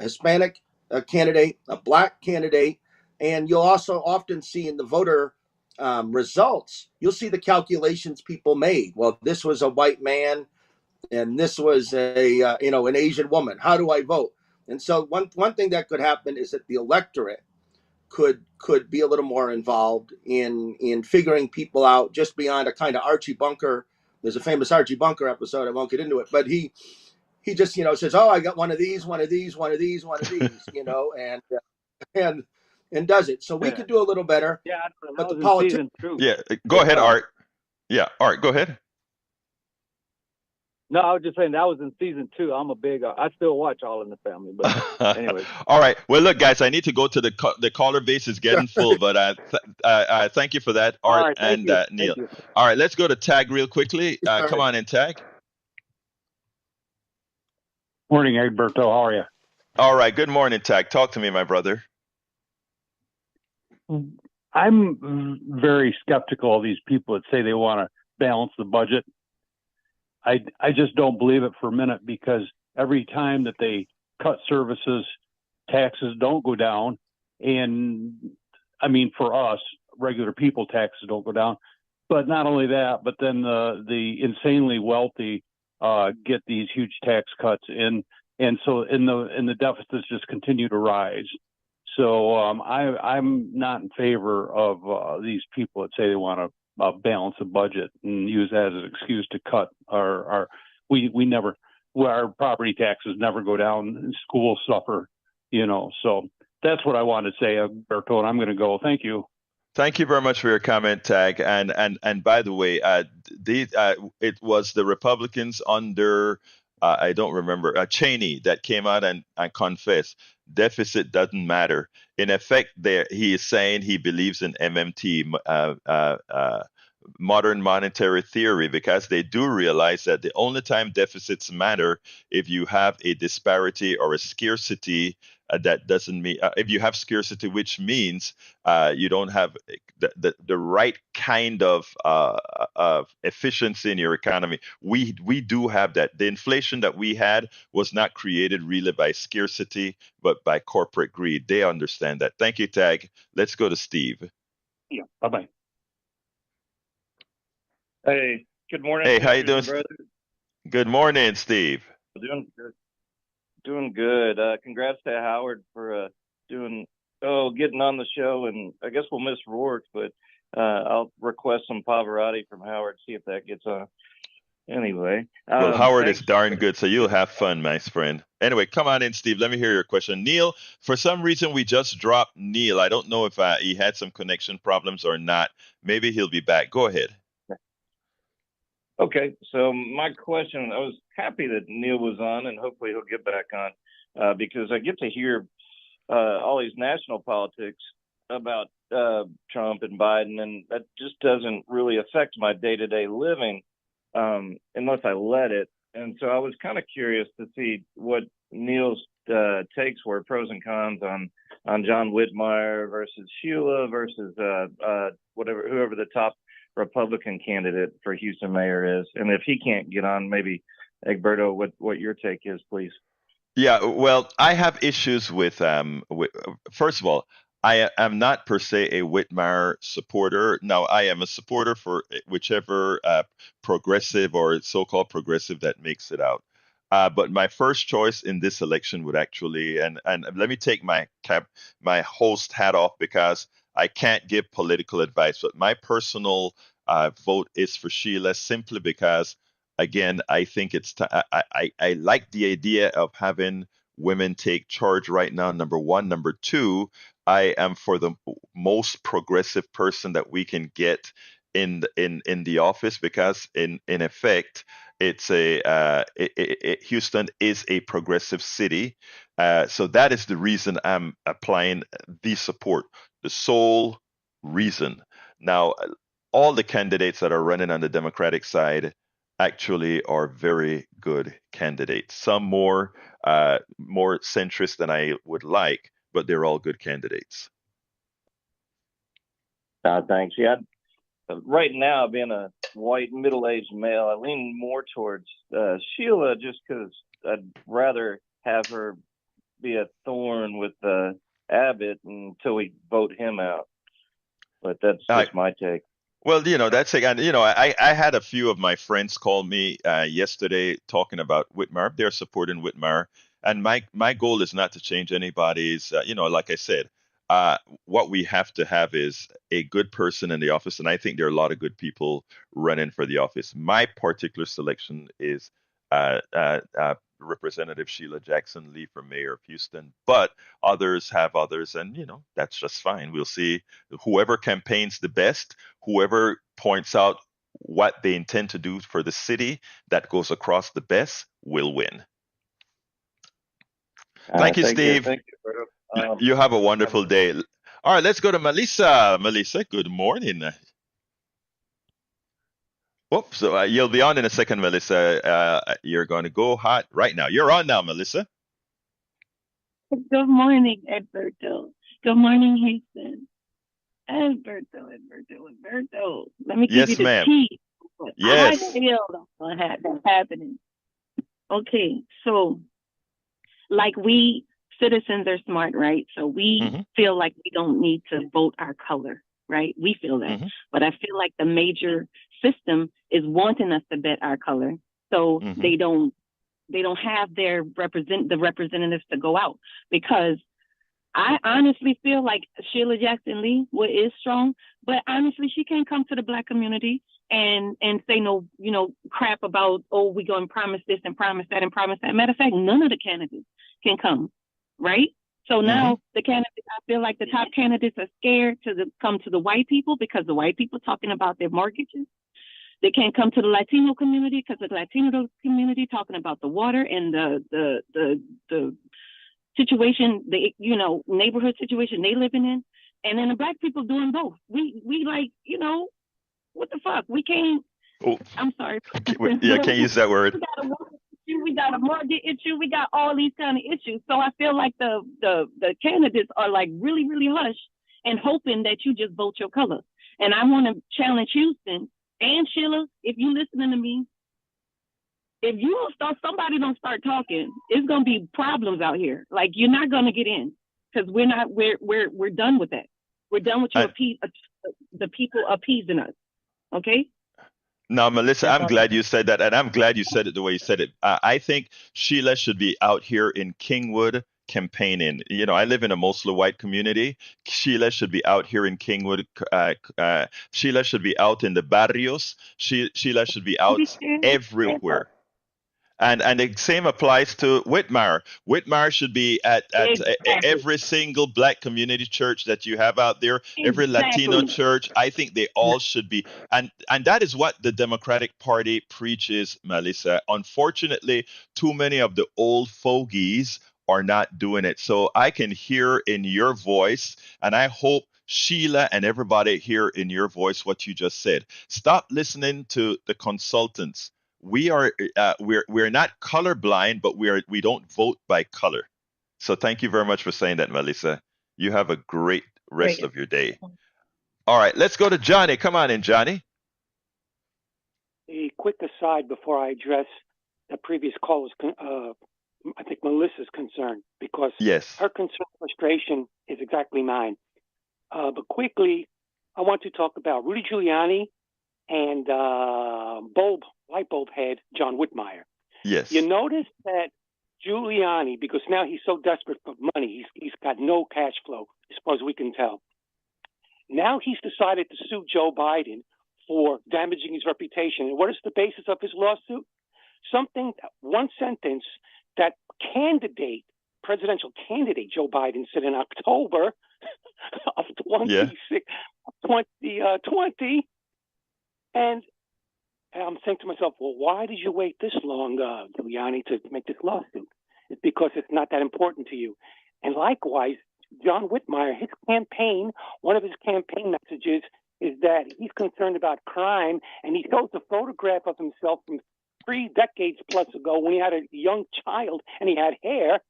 Speaker 4: Hispanic candidate, a black candidate, and you'll also often see in the voter results, you'll see the calculations people made. Well, this was a white man, and this was an Asian woman. How do I vote? And so one thing that could happen is that the electorate could be a little more involved in figuring people out just beyond a kind of Archie Bunker. There's a famous Archie Bunker episode. I won't get into it, but he just, says, oh, I got one of these, and does it. So we could do a little better.
Speaker 8: Yeah,
Speaker 4: but the politics.
Speaker 1: Yeah, go ahead, Art. Yeah, Art, go ahead.
Speaker 8: No, I was just saying that was in season 2. I'm a big. I still watch All in the Family, but anyway.
Speaker 1: All right. Well, look, guys, I need to go to the caller base is getting full, but thank you for that, Art
Speaker 8: All right,
Speaker 1: and Neil.
Speaker 8: Thank you.
Speaker 1: All right, let's go to Tag real quickly. Come on in, Tag.
Speaker 9: Morning, Egberto. How are you?
Speaker 1: All right. Good morning, Tag. Talk to me, my brother.
Speaker 9: I'm very skeptical of these people that say they want to balance the budget. I just don't believe it for a minute, because every time that they cut services, taxes don't go down. And I mean, for us, regular people, taxes don't go down. But not only that, but then the insanely wealthy get these huge tax cuts in. And so the deficits just continue to rise. So I'm not in favor of these people that say they want to balance a budget and use that as an excuse to cut our property taxes never go down, and schools suffer, So that's what I wanted to say, Alberto, and I'm going to go. Thank you.
Speaker 1: Thank you very much for your comment, Tag. And by the way, it was the Republicans under I don't remember Cheney that came out and confessed deficit doesn't matter. In effect, there he is saying he believes in MMT, modern monetary theory, because they do realize that the only time deficits matter if you have a disparity or a scarcity. That doesn't mean if you have scarcity, which means you don't have the right kind of efficiency in your economy. We do have that. The inflation that we had was not created really by scarcity, but by corporate greed. They understand that. Thank you, Tag. Let's go to Steve.
Speaker 9: Yeah. Bye-bye.
Speaker 10: Hey, good morning.
Speaker 1: Hey, how you doing?
Speaker 10: Brother?
Speaker 1: Good morning, Steve.
Speaker 10: Doing good. Doing good. Congrats to Howard for getting on the show, and I guess we'll miss Rourke, but I'll request some Pavarotti from Howard, see if that gets on. Anyway.
Speaker 1: Well, Howard is darn good, so you'll have fun, my friend. Anyway, come on in, Steve. Let me hear your question. Neil, for some reason, we just dropped Neil. I don't know if he had some connection problems or not. Maybe he'll be back. Go ahead.
Speaker 10: Okay, so my question, I was happy that Neil was on, and hopefully he'll get back on, because I get to hear all these national politics about Trump and Biden, and that just doesn't really affect my day-to-day living unless I let it. And so I was kind of curious to see what Neil's takes were, pros and cons on John Whitmire versus Sheila versus whoever the top Republican candidate for Houston mayor is. And if he can't get on, maybe Egberto, what your take is, please.
Speaker 1: Yeah, well, I have issues with first of all, I am not per se a Whitmire supporter. Now, I am a supporter for whichever progressive or so-called progressive that makes it out. But my first choice in this election would actually, and let me take my host hat off, because I can't give political advice, but my personal vote is for Sheila, simply because, again, I think it's I like the idea of having women take charge right now. Number one. Number two, I am for the most progressive person that we can get in the office, because in effect, it's Houston is a progressive city. So that is the reason I'm applying the support, the sole reason. Now, all the candidates that are running on the Democratic side actually are very good candidates. Some more centrist than I would like, but they're all good candidates.
Speaker 10: Thanks. Yeah. Right now, being a white middle-aged male, I lean more towards Sheila, just because I'd rather have her be a thorn with Abbott until we vote him out. But that's just my take.
Speaker 1: Well, that's again, I had a few of my friends call me yesterday talking about Whitmire. They're supporting Whitmire, and my goal is not to change anybody's. Like I said, what we have to have is a good person in the office, and I think there are a lot of good people running for the office. My particular selection is Representative Sheila Jackson Lee for mayor of Houston, but others have others, and that's just fine. We'll see whoever campaigns the best, whoever points out what they intend to do for the city that goes across the best will win. Thank you, Steve.
Speaker 10: Thank you.
Speaker 1: You have a wonderful day. All right, let's go to Melissa. Melissa, good morning. Oops, so you'll be on in a second, Melissa. You're going to go hot right now. You're on now, Melissa.
Speaker 11: Good morning, Edberto. Good morning, Houston. Edberto. Let me give you the tea.
Speaker 1: Yes.
Speaker 11: I feel that's happening. Okay, so like we citizens are smart, right? So we feel like we don't need to vote our color, right? We feel that. But I feel like the major system is wanting us to bet our color. So they don't have the representatives to go out, because I honestly feel like Sheila Jackson Lee is strong, but honestly, she can't come to the Black community and say no, crap about, oh, we're going to promise this and promise that and promise that. Matter of fact, none of the candidates can come, right? So now the candidates, I feel like the top candidates are scared to come to the white people, because the white people talking about their mortgages. They can't come to the Latino community because the Latino community talking about the water and the situation, neighborhood situation they living in. And then the Black people doing both. We like, what the fuck? We can't. Oh, I'm sorry.
Speaker 1: Yeah, can't use that word.
Speaker 11: We got a mortgage issue. We got all these kind of issues. So I feel like the candidates are like really, really hush and hoping that you just vote your color. And I want to challenge Houston and Sheila, if you listening to me, if you don't start, somebody don't start talking, it's gonna be problems out here. Like, you're not gonna get in, because we're done with that. We're done with the people appeasing us. Okay.
Speaker 1: Now, Melissa, I'm glad you said that, and I'm glad you said it the way you said it. I think Sheila should be out here in Kingwood campaigning. I live in a mostly white community. Sheila should be out here in Kingwood. Sheila should be out in the barrios. Sheila should be out everywhere. And the same applies to Whitmire. Whitmire should be at every single Black community church that you have out there, every Latino church. I think they all should be. And that is what the Democratic Party preaches, Melissa. Unfortunately, too many of the old fogies are not doing it. So I can hear in your voice, and I hope Sheila and everybody hear in your voice what you just said. Stop listening to the consultants. We're not colorblind, but we don't vote by color. So thank you very much for saying that, Melissa. You have a great rest of your day. All right, let's go to Johnny. Come on in, Johnny.
Speaker 12: A quick aside before I address the previous caller's, I think Melissa's concern, because her concern, frustration is exactly mine. But quickly, I want to talk about Rudy Giuliani and light bulb head John Whitmire. Yes. You notice that Giuliani, because now he's so desperate for money, he's got no cash flow, as far as we can tell. Now he's decided to sue Joe Biden for damaging his reputation. And what is the basis of his lawsuit? One sentence that presidential candidate Joe Biden said in October of 2020. And I'm thinking to myself, well, why did you wait this long, Giuliani, to make this lawsuit? It's because it's not that important to you. And likewise, John Whitmire, his campaign, one of his campaign messages is that he's concerned about crime, and he shows a photograph of himself from 3 decades plus ago when he had a young child and he had hair.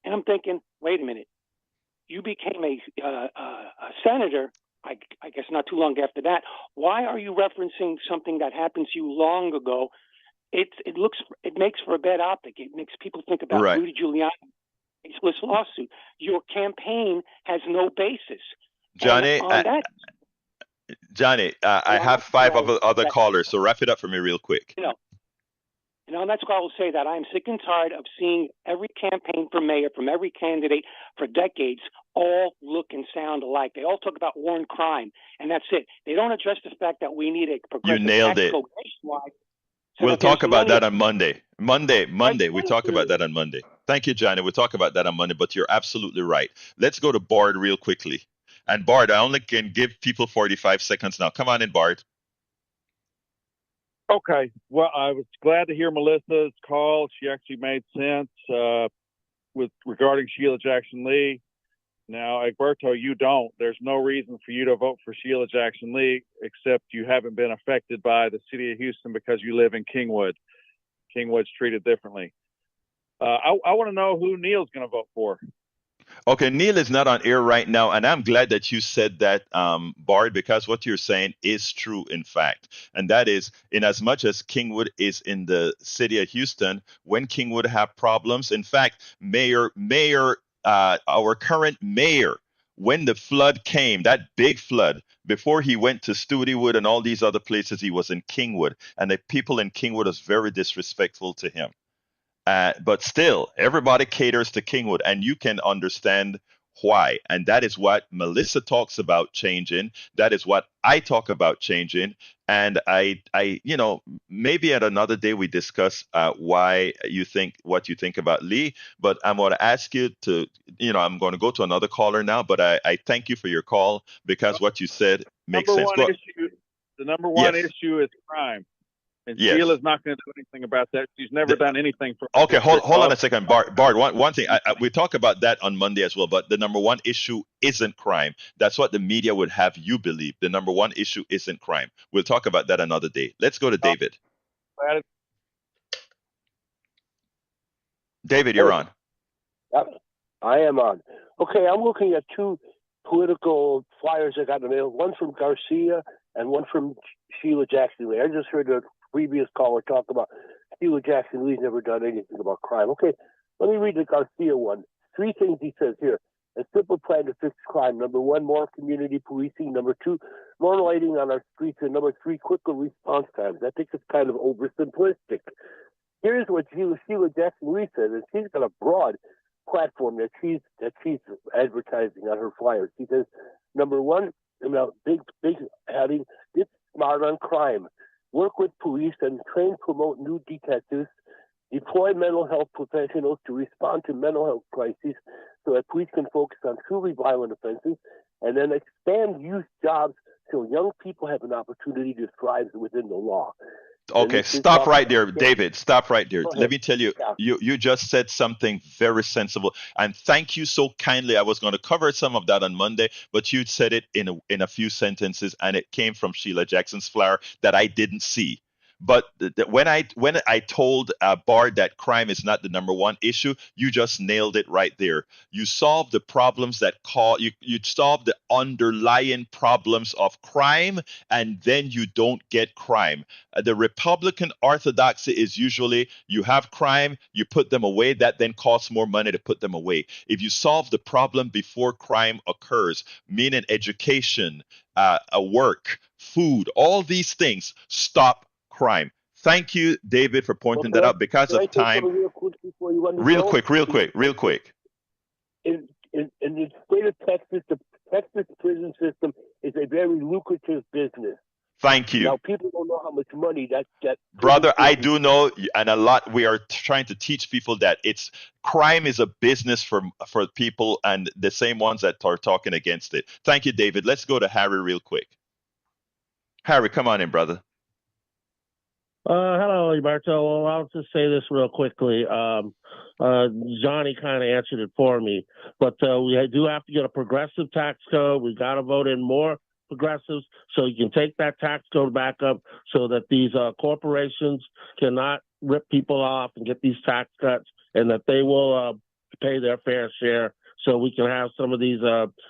Speaker 12: And I'm thinking, wait a minute, you became a senator, I guess not too long after that. Why are you referencing something that happened to you long ago? It makes for a bad optic. It makes people think about Rudy Giuliani, baseless lawsuit. Your campaign has no basis.
Speaker 1: Johnny, I have 5 other callers, so wrap it up for me real quick.
Speaker 12: And that's why I will say that I'm sick and tired of seeing every campaign for mayor from every candidate for decades all look and sound alike. They all talk about war and crime, and that's it. They don't address the fact that we need a progressive
Speaker 1: You nailed it. We'll talk about that on Monday. Monday. We talk about that on Monday. Thank you, Johnny. We'll talk about that on Monday, but you're absolutely right. Let's go to Bard real quickly. And Bard, I only can give people 45 seconds now. Come on in, Bard.
Speaker 9: Okay. Well, I was glad to hear Melissa's call. She actually made sense with regarding Sheila Jackson Lee. Now, Egberto, you don't. There's no reason for you to vote for Sheila Jackson Lee, except you haven't been affected by the city of Houston because you live in Kingwood. Kingwood's treated differently. I want to know who Neil's going to vote for.
Speaker 1: Okay, Neil is not on air right now, and I'm glad that you said that, Bart, because what you're saying is true, in fact. And that is, in as much as Kingwood is in the city of Houston, when Kingwood have problems, in fact, our current mayor, when the flood came, that big flood, before he went to Studewood and all these other places, he was in Kingwood, and the people in Kingwood was very disrespectful to him. But still, everybody caters to Kingwood, and you can understand why. And that is what Melissa talks about changing. That is what I talk about changing. And maybe at another day we discuss why you think what you think about Lee. But I'm going to ask you to, I'm going to go to another caller now. But I thank you for your call because what you said makes sense.
Speaker 9: The number one issue is crime. And
Speaker 1: yes.
Speaker 9: Sheila's not going to do anything about that. She's never done anything for.
Speaker 1: Okay, hold on a second, Bart. One thing we talk about that on Monday as well. But the number one issue isn't crime. That's what the media would have you believe. The number one issue isn't crime. We'll talk about that another day. Let's go to David. David, you're on.
Speaker 13: I am on. Okay, I'm looking at two political flyers I got in the mail. One from Garcia and one from Sheila Jackson Lee. I just heard a previous caller talk about Sheila Jackson Lee's never done anything about crime. Okay, let me read the Garcia one. 3 things he says here. A simple plan to fix crime. Number 1, more community policing. Number 2, more lighting on our streets. And number 3, quicker response times. I think it's kind of oversimplistic. Here's what Sheila Jackson Lee says, and she's got a broad platform that she's advertising on her flyers. She says, number 1, big heading, get smart on crime. Work with police and promote new detectives. Deploy mental health professionals to respond to mental health crises so that police can focus on truly violent offenses. And then expand youth jobs so young people have an opportunity to thrive within the law.
Speaker 1: Okay, stop right there, David. Stop right there. Let me tell you, you just said something very sensible, and thank you so kindly. I was going to cover some of that on Monday, but you said it in a few sentences, and it came from Sheila Jackson's flyer that I didn't see. But when I told Bard that crime is not the number one issue, you just nailed it right there. You solve the problems that you solve the underlying problems of crime, and then you don't get crime. The Republican orthodoxy is usually you have crime, you put them away, that then costs more money to put them away. If you solve the problem before crime occurs, meaning education, work, food, all these things, stop crime. Thank you, David, for pointing that out. Because of time, real quick.
Speaker 13: In the state of Texas, the Texas prison system is a very lucrative business.
Speaker 1: Thank you.
Speaker 13: Now, people don't know how much money that
Speaker 1: brother, I do know, and a lot. We are trying to teach people that crime is a business for people, and the same ones that are talking against it. Thank you, David. Let's go to Harry real quick. Harry, come on in, brother.
Speaker 14: Hello, Alberto. Well, I'll just say this real quickly. Johnny kind of answered it for me, but we do have to get a progressive tax code. We've got to vote in more progressives so you can take that tax code back up so that these corporations cannot rip people off and get these tax cuts, and that they will pay their fair share. So we can have some of these,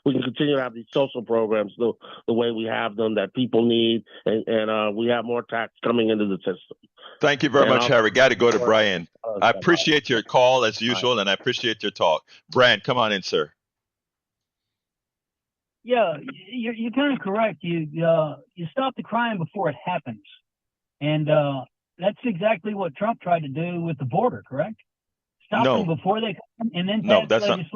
Speaker 14: we can continue to have these social programs the way we have them that people need, and we have more tax coming into the system.
Speaker 1: Thank you very much, Harry. Got to go to Brian. I appreciate your call as usual, and I appreciate your talk. Brian, come on in, sir.
Speaker 15: Yeah, you're kind of correct. You stop the crime before it happens, and that's exactly what Trump tried to do with the border. Correct? Stop them before they come, and then pass legislation.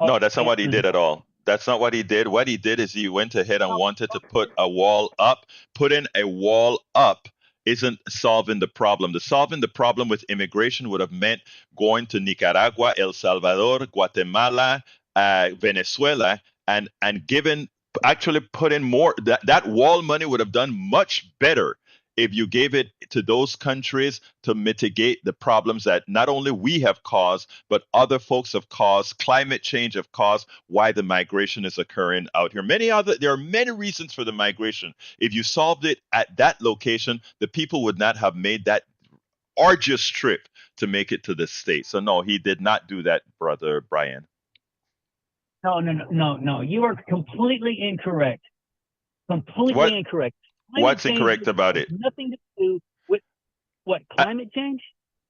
Speaker 1: No, that's not what he did at all. That's not what he did. What he did is he went ahead and wanted to put a wall up. Putting a wall up isn't solving the problem. Solving the problem with immigration would have meant going to Nicaragua, El Salvador, Guatemala, Venezuela, and actually put in more. That wall money would have done much better if you gave it to those countries to mitigate the problems that not only we have caused, but other folks have caused, climate change have caused, why the migration is occurring out here. There are many reasons for the migration. If you solved it at that location, the people would not have made that arduous trip to make it to the States. So no, he did not do that, Brother Brian.
Speaker 15: No. You are completely incorrect. Completely incorrect.
Speaker 1: What's incorrect about it?
Speaker 15: Nothing to do with what, climate change?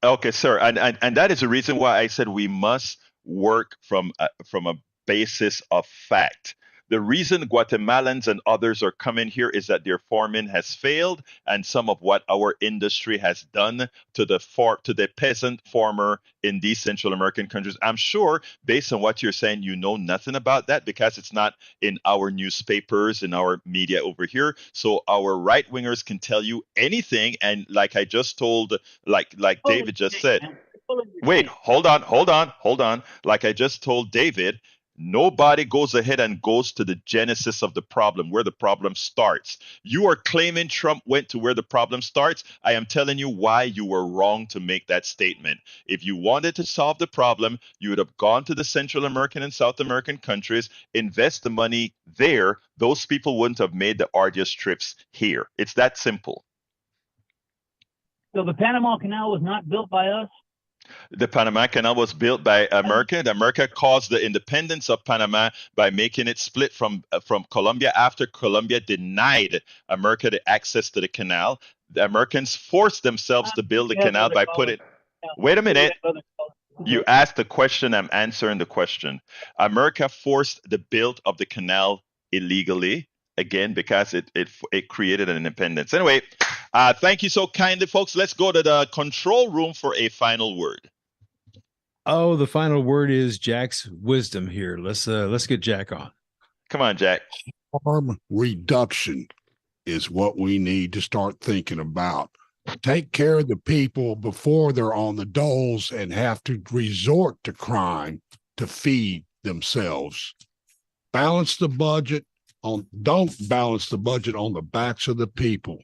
Speaker 1: Okay, sir, and that is the reason why I said we must work from a basis of fact. The reason Guatemalans and others are coming here is that their farming has failed, and some of what our industry has done to the peasant farmer in these Central American countries. I'm sure, based on what you're saying, you know nothing about that because it's not in our newspapers, in our media over here. So our right wingers can tell you anything, and like I just told, like David just said. Wait, hold on. Like I just told David, nobody goes ahead and goes to the genesis of the problem, where the problem starts. You are claiming Trump went to where the problem starts. I am telling you why you were wrong to make that statement. If you wanted to solve the problem, you would have gone to the Central American and South American countries, invest the money there. Those people wouldn't have made the arduous trips here. It's that simple.
Speaker 15: So the Panama Canal was not built by us?
Speaker 1: The Panama Canal was built by America. America caused the independence of Panama by making it split from Colombia after Colombia denied America the access to the canal. The Americans forced themselves to build the canal by putting. Wait a minute. You asked the question. I'm answering the question. America forced the build of the canal illegally, again, because it created an independence. Anyway, thank you so kindly, folks. Let's go to the control room for a final word.
Speaker 3: Oh, the final word is Jack's wisdom here. Let's get Jack on.
Speaker 1: Come on, Jack.
Speaker 2: Harm reduction is what we need to start thinking about. Take care of the people before they're on the doles and have to resort to crime to feed themselves. Balance the budget don't balance the budget on the backs of the people.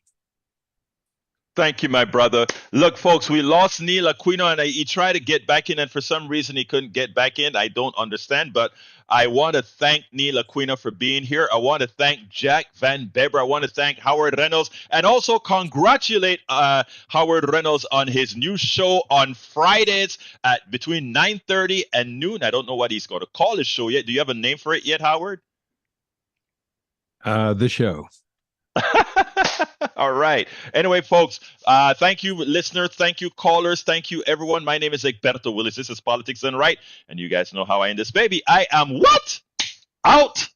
Speaker 1: Thank you, my brother. Look, folks, we lost Neil Aquino, and he tried to get back in, and for some reason he couldn't get back in. I don't understand, but I want to thank Neil Aquino for being here. I want to thank Jack Van Beber. I want to thank Howard Reynolds, and also congratulate Howard Reynolds on his new show on Fridays at between 9:30 and noon. I don't know what he's going to call his show yet. Do you have a name for it yet, Howard?
Speaker 3: The show.
Speaker 1: All right. Anyway, folks, thank you, listeners. Thank you, callers. Thank you, everyone. My name is Egberto Willis. This is Politics Done Right. And you guys know how I end this baby. I am what? Out.